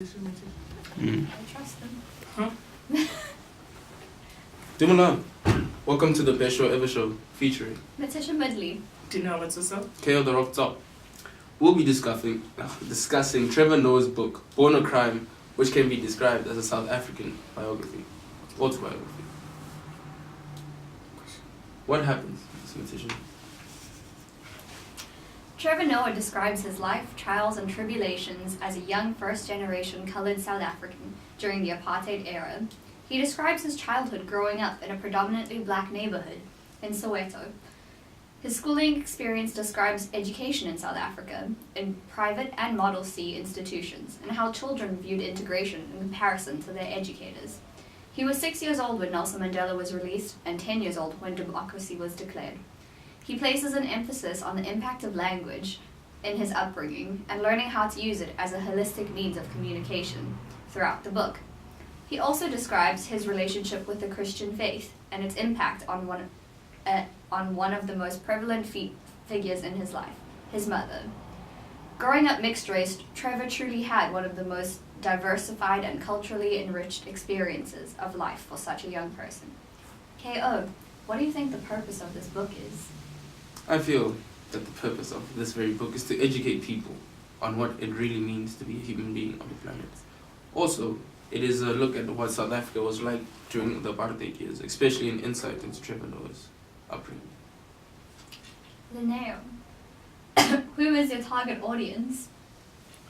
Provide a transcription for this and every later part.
I trust them. Huh? Dumala, welcome to the best show ever show featuring Myticia Moodley. Matsoso. KO the Rock Top. We'll be discussing Trevor Noah's book, Born a Crime, which can be described as a South African autobiography. What happens, Ms. Myticia? Trevor Noah describes his life, trials, and tribulations as a young first-generation coloured South African during the apartheid era. He describes his childhood growing up in a predominantly black neighbourhood in Soweto. His schooling experience describes education in South Africa, in private and Model C institutions, and how children viewed integration in comparison to their educators. He was 6 years old when Nelson Mandela was released, and 10 years old when democracy was declared. He places an emphasis on the impact of language in his upbringing and learning how to use it as a holistic means of communication throughout the book. He also describes his relationship with the Christian faith and its impact on one of the most prevalent figures in his life, his mother. Growing up mixed race, Trevor truly had one of the most diversified and culturally enriched experiences of life for such a young person. K.O., what do you think the purpose of this book is? I feel that the purpose of this very book is to educate people on what it really means to be a human being on the planet. Also, it is a look at what South Africa was like during the apartheid years, especially an insight into Trevor Noah's upbringing. Lineo, who is your target audience?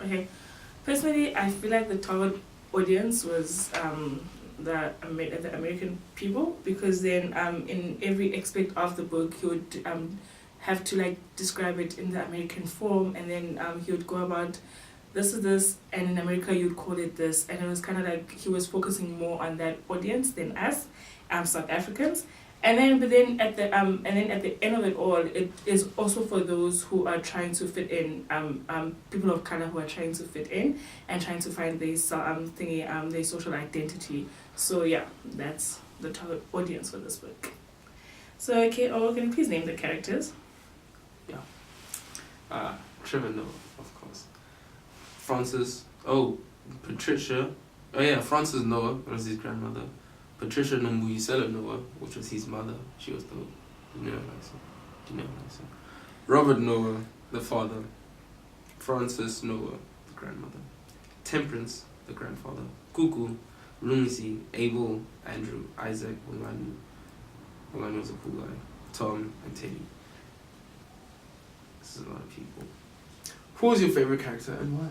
Okay. Personally, I feel like the target audience was the American people, because then in every aspect of the book he would have to describe it in the American form, and then he would go about this is this, and in America you'd call it this, and it was kind of like he was focusing more on that audience than us, South Africans. But then at the end of it all, it is also for those who are trying to fit in, people of color who are trying to fit in and trying to find their their social identity. So yeah, that's the target audience for this book. So okay, can you please name the characters? Trevor Noah, of course. Francis Noah was his grandmother. Patricia Nompula Noah, which was his mother. She was the neolizer. Robert Noah, the father. Francis Noah, the grandmother. Temperance, the grandfather. Kuku, Lumisi, Abel, Andrew, Isaac, Wolani was a cool guy. Tom, and Teddy. This is a lot of people. Who was your favorite character and why?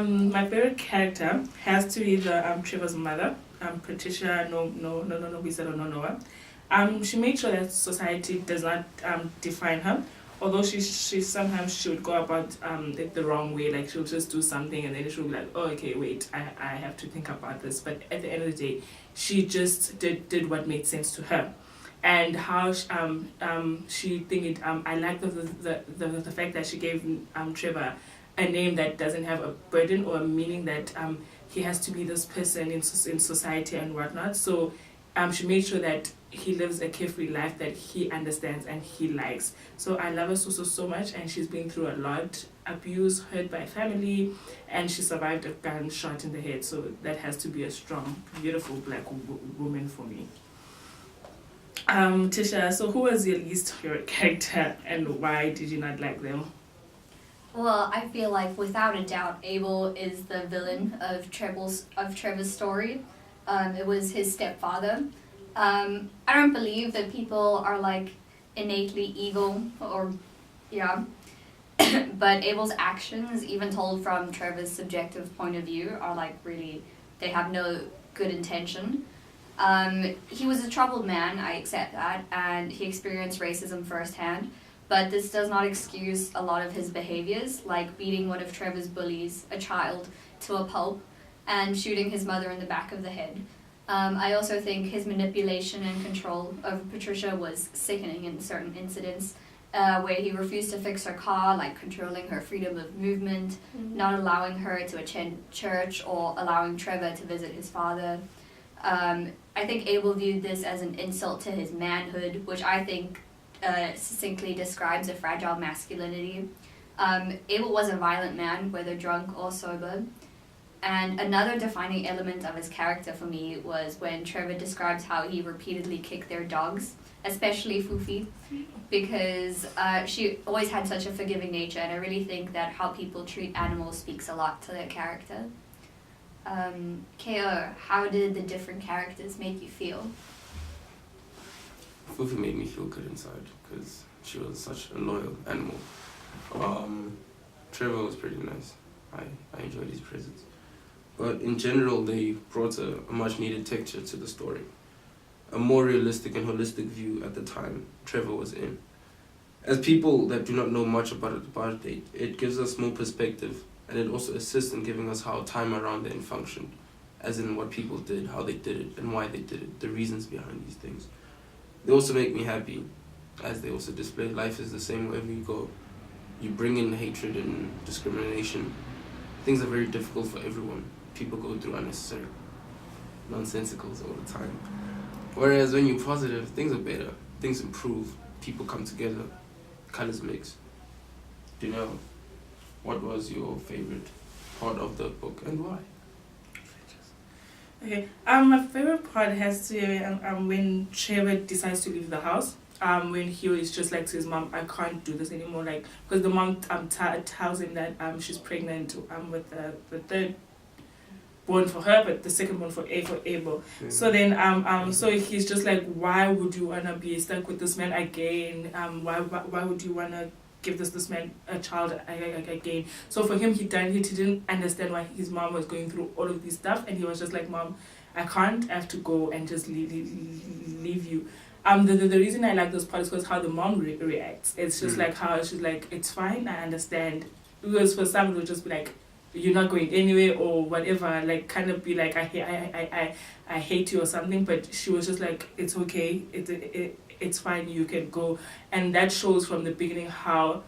My favorite character has to be the Trevor's mother, Patricia Noah. She made sure that society does not define her, although she sometimes she would go about it the wrong way. Like she'll just do something and then she'll be like, oh okay, wait, I have to think about this. But at the end of the day, she just did what made sense to her. And how she thinking I like the fact that she gave Trevor a name that doesn't have a burden or a meaning that he has to be this person in society and whatnot. So she made sure that he lives a carefree life that he understands and he likes. So I love her so much, and she's been through a lot: abuse, hurt by family, and she survived a gunshot in the head. So that has to be a strong, beautiful black woman for me. Tisha, so who was your least favorite character and why did you not like them? Well, I feel like without a doubt, Abel is the villain of Trevor's story. It was his stepfather. I don't believe that people are innately evil but Abel's actions, even told from Trevor's subjective point of view, are really, they have no good intention. He was a troubled man, I accept that, and he experienced racism firsthand. But this does not excuse a lot of his behaviors, like beating one of Trevor's bullies, a child, to a pulp, and shooting his mother in the back of the head. I also think his manipulation and control over Patricia was sickening in certain incidents, where he refused to fix her car, like controlling her freedom of movement, not allowing her to attend church, or allowing Trevor to visit his father. I think Abel viewed this as an insult to his manhood, which I think succinctly describes a fragile masculinity. Abel was a violent man, whether drunk or sober. And another defining element of his character for me was when Trevor describes how he repeatedly kicked their dogs, especially Fufi, because she always had such a forgiving nature, and I really think that how people treat animals speaks a lot to their character. Ko, how did the different characters make you feel? Fufi made me feel good inside because she was such a loyal animal. Trevor was pretty nice. I enjoyed his presence. But in general, they brought a much needed texture to the story. A more realistic and holistic view at the time Trevor was in. As people that do not know much about apartheid, it gives us more perspective, and it also assists in giving us how time around then functioned, as in what people did, how they did it, and why they did it, the reasons behind these things. They also make me happy, as they also display life is the same wherever you go. You bring in hatred and discrimination. Things are very difficult for everyone. People go through unnecessary nonsensicals all the time. Whereas when you're positive, things are better, things improve, people come together, colors mix. Do you know what was your favorite part of the book and why? Okay, my favorite part has to be when Trevor decides to leave the house. When he was just like to his mom, I can't do this anymore. Like, because the mom tells him that she's pregnant with the third born for her, but the second born for Abel. Yeah. So then so he's just like, why would you wanna be stuck with this man again? Why would you wanna give this man a child again? So for him, he didn't understand why his mom was going through all of this stuff, and he was just like, Mom, I can't have to go and just leave you. The reason I like this part is because how the mom reacts. It's just like how she's like, it's fine, I understand. Because for some, it'll just be like, you're not going anywhere or whatever, like kind of be like, I hate you or something. But she was just like, it's okay, it's fine, you can go. And that shows from the beginning how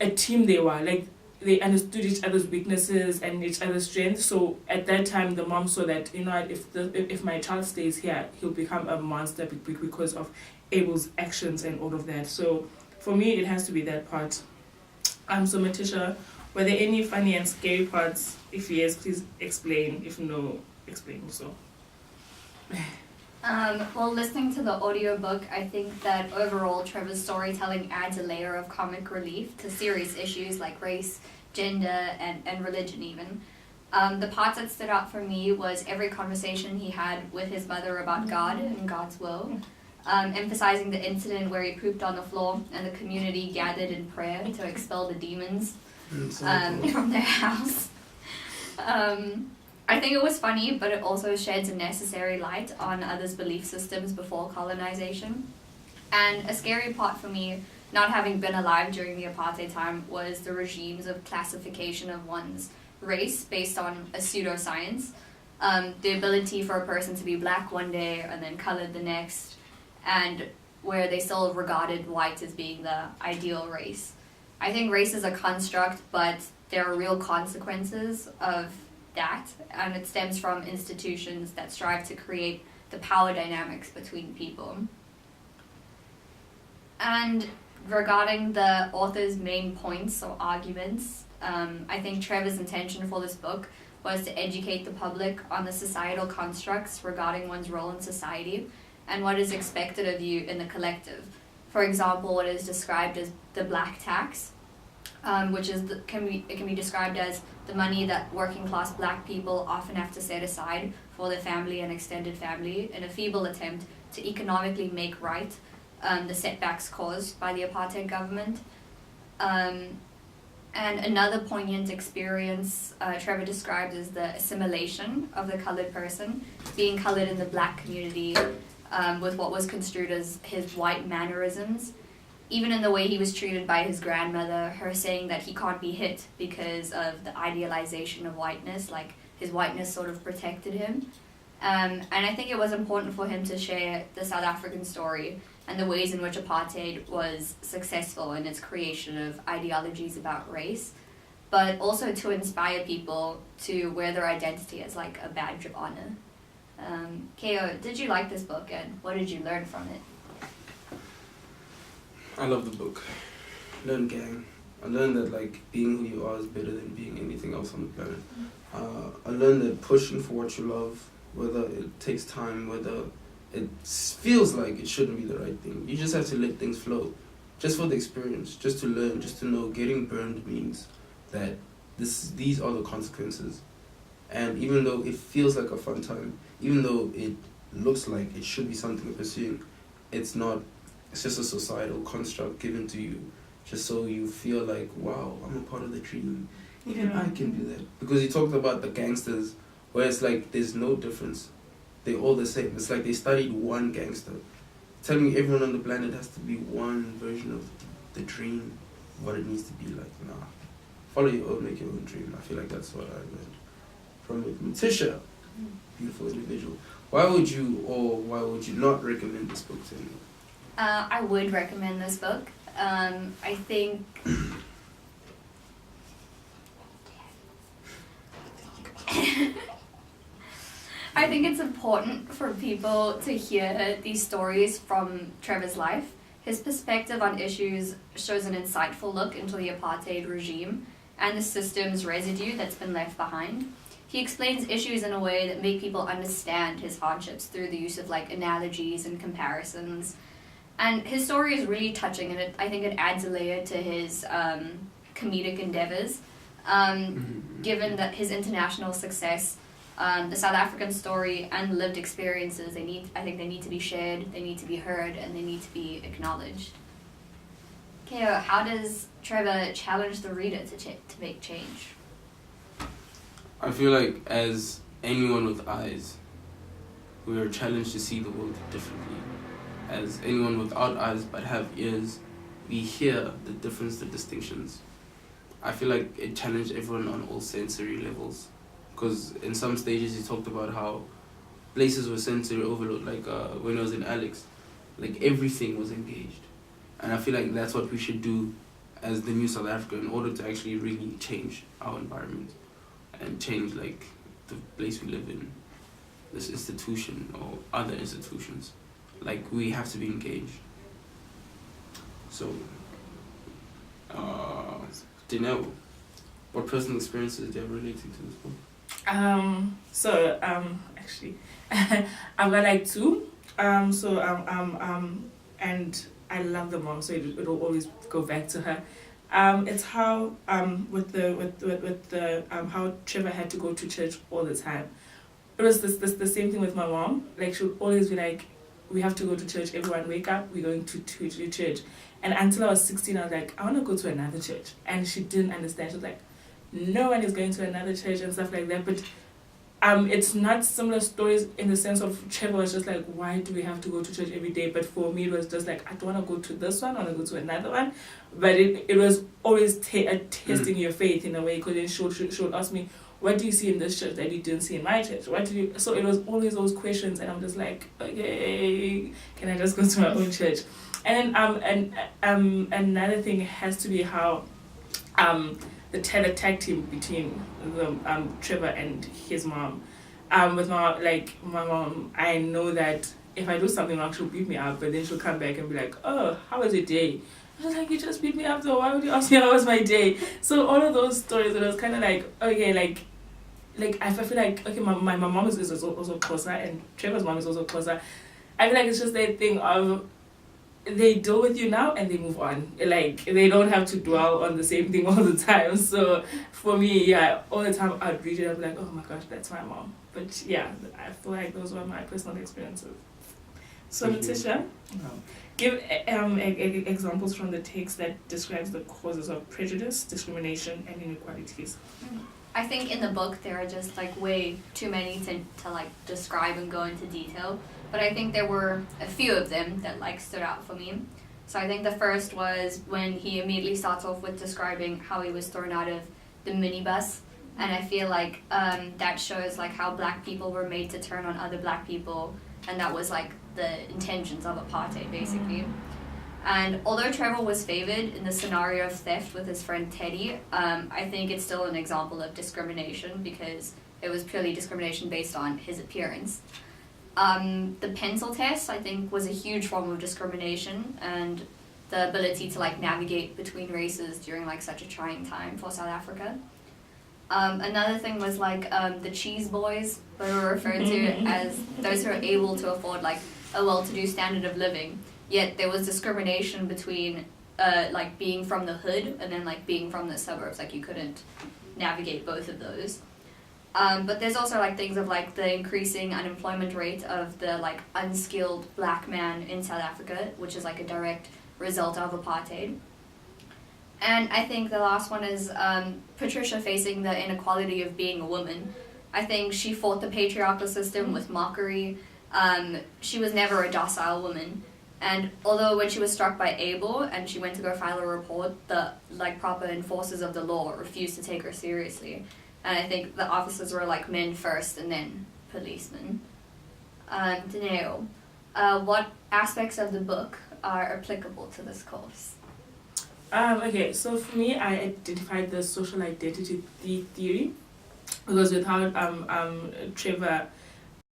a team they were. Like, they understood each other's weaknesses and each other's strengths. So at that time, the mom saw that, you know, if my child stays here, he'll become a monster because of Abel's actions and all of that. So for me, it has to be that part. So Myticia, were there any funny and scary parts? If yes, please explain. If no, explain also. Well, listening to the audiobook, I think that overall Trevor's storytelling adds a layer of comic relief to serious issues like race, gender, and religion even. The parts that stood out for me was every conversation he had with his mother about God and God's will, emphasizing the incident where he pooped on the floor and the community gathered in prayer to expel the demons from their house. I think it was funny, but it also sheds a necessary light on others' belief systems before colonization. And a scary part for me, not having been alive during the apartheid time, was the regimes of classification of one's race based on a pseudoscience. The ability for a person to be black one day and then colored the next, and where they still regarded white as being the ideal race. I think race is a construct, but there are real consequences of that, and it stems from institutions that strive to create the power dynamics between people. And regarding the author's main points or arguments, I think Trevor's intention for this book was to educate the public on the societal constructs regarding one's role in society and what is expected of you in the collective. For example, what is described as the black tax, which is it can be described as the money that working class black people often have to set aside for their family and extended family in a feeble attempt to economically make right the setbacks caused by the apartheid government. And another poignant experience Trevor described as the assimilation of the colored person, being colored in the black community with what was construed as his white mannerisms. Even in the way he was treated by his grandmother, her saying that he can't be hit because of the idealization of whiteness, like his whiteness sort of protected him. And I think it was important for him to share the South African story and the ways in which apartheid was successful in its creation of ideologies about race, but also to inspire people to wear their identity as like a badge of honor. Ko, did you like this book, and what did you learn from it? I love the book. Learn gang. I learned that like being who you are is better than being anything else on the planet. I learn that pushing for what you love, whether it takes time, whether it feels like it shouldn't be the right thing, you just have to let things flow. Just for the experience, just to learn, just to know getting burned means that these are the consequences. And even though it feels like a fun time, even though it looks like it should be something you're pursuing, it's not. It's just a societal construct given to you just so you feel like, wow, I'm a part of the dream. Even I can do that. Because you talked about the gangsters, where it's like there's no difference. They're all the same. It's like they studied one gangster. Telling me everyone on the planet has to be one version of the dream, what it needs to be like. Nah. Follow your own, make your own dream. I feel like that's what I learned from it. Myticia, beautiful individual. Why would you not recommend this book to anyone? I would recommend this book. I think I think it's important for people to hear these stories from Trevor's life. His perspective on issues shows an insightful look into the apartheid regime and the system's residue that's been left behind. He explains issues in a way that make people understand his hardships through the use of like analogies and comparisons. And his story is really touching, and I think it adds a layer to his comedic endeavors. Given that his international success, the South African story and lived experiences, I think they need to be shared, they need to be heard, and they need to be acknowledged. Keo, how does Trevor challenge the reader to make change? I feel like as anyone with eyes, we are challenged to see the world differently. As anyone without eyes but have ears, we hear the difference, the distinctions. I feel like it challenged everyone on all sensory levels. Because in some stages he talked about how places were sensory overload, like when I was in Alex, like everything was engaged. And I feel like that's what we should do as the new South Africa in order to actually really change our environment and change like the place we live in, this institution or other institutions. Like we have to be engaged. So, Lineo, what personal experiences do you have relating to this book? Actually, I've got like two. And I love the mom, so it'll always go back to her. It's how with the how Trevor had to go to church all the time. It was the same thing with my mom. Like she would always be like, we have to go to church. Everyone wake up. We're going to church. And until I was 16, I was like, I want to go to another church. And she didn't understand. She was like, no one is going to another church and stuff like that. But it's not similar stories in the sense of Trevor was just like, why do we have to go to church every day? But for me, it was just like, I don't want to go to this one, I want to go to another one. But it was always testing your faith in a way, because then she would ask me, what do you see in this church that you didn't see in my church? So it was always those questions, and I'm just like, okay, can I just go to my own church? And another thing has to be how the tag team between the Trevor and his mom. With my mom, I know that if I do something wrong, she'll beat me up, but then she'll come back and be like, oh, how was your day? I was like, you just beat me up though, why would you ask me how was my day? So all of those stories, it was kind of like, okay, like I feel like, okay, my mom is also closer, and Trevor's mom is also closer. I feel like it's just that thing of, they deal with you now and they move on. Like, they don't have to dwell on the same thing all the time. So for me, yeah, all the time I'd read it and I'd be like, oh my gosh, that's my mom. But yeah, I feel like those were my personal experiences. So Myticia, give examples from the text that describes the causes of prejudice, discrimination, and inequalities. I think in the book there are just like way too many to like describe and go into detail. But I think there were a few of them that like stood out for me. So I think the first was when he immediately starts off with describing how he was thrown out of the minibus. And I feel like that shows like how black people were made to turn on other black people. And that was like the intentions of apartheid, basically. And although Trevor was favored in the scenario of theft with his friend Teddy, I think it's still an example of discrimination because it was purely discrimination based on his appearance. The pencil test, I think, was a huge form of discrimination, and the ability to like navigate between races during like such a trying time for South Africa. Another thing was like the cheese boys, they were referred to as those who are able to afford like a well-to-do standard of living. Yet there was discrimination between like being from the hood and then like being from the suburbs. Like you couldn't navigate both of those. But there's also like things of like the increasing unemployment rate of the like unskilled black man in South Africa, which is like a direct result of apartheid. And I think the last one is Patricia facing the inequality of being a woman. I think she fought the patriarchal system with mockery. She was never a docile woman. And although when she was struck by Abel and she went to go file a report, the like proper enforcers of the law refused to take her seriously. And I think the officers were like men first and then policemen. Lineo, what aspects of the book are applicable to this course? Okay, so for me, I identified the social identity theory because without Trevor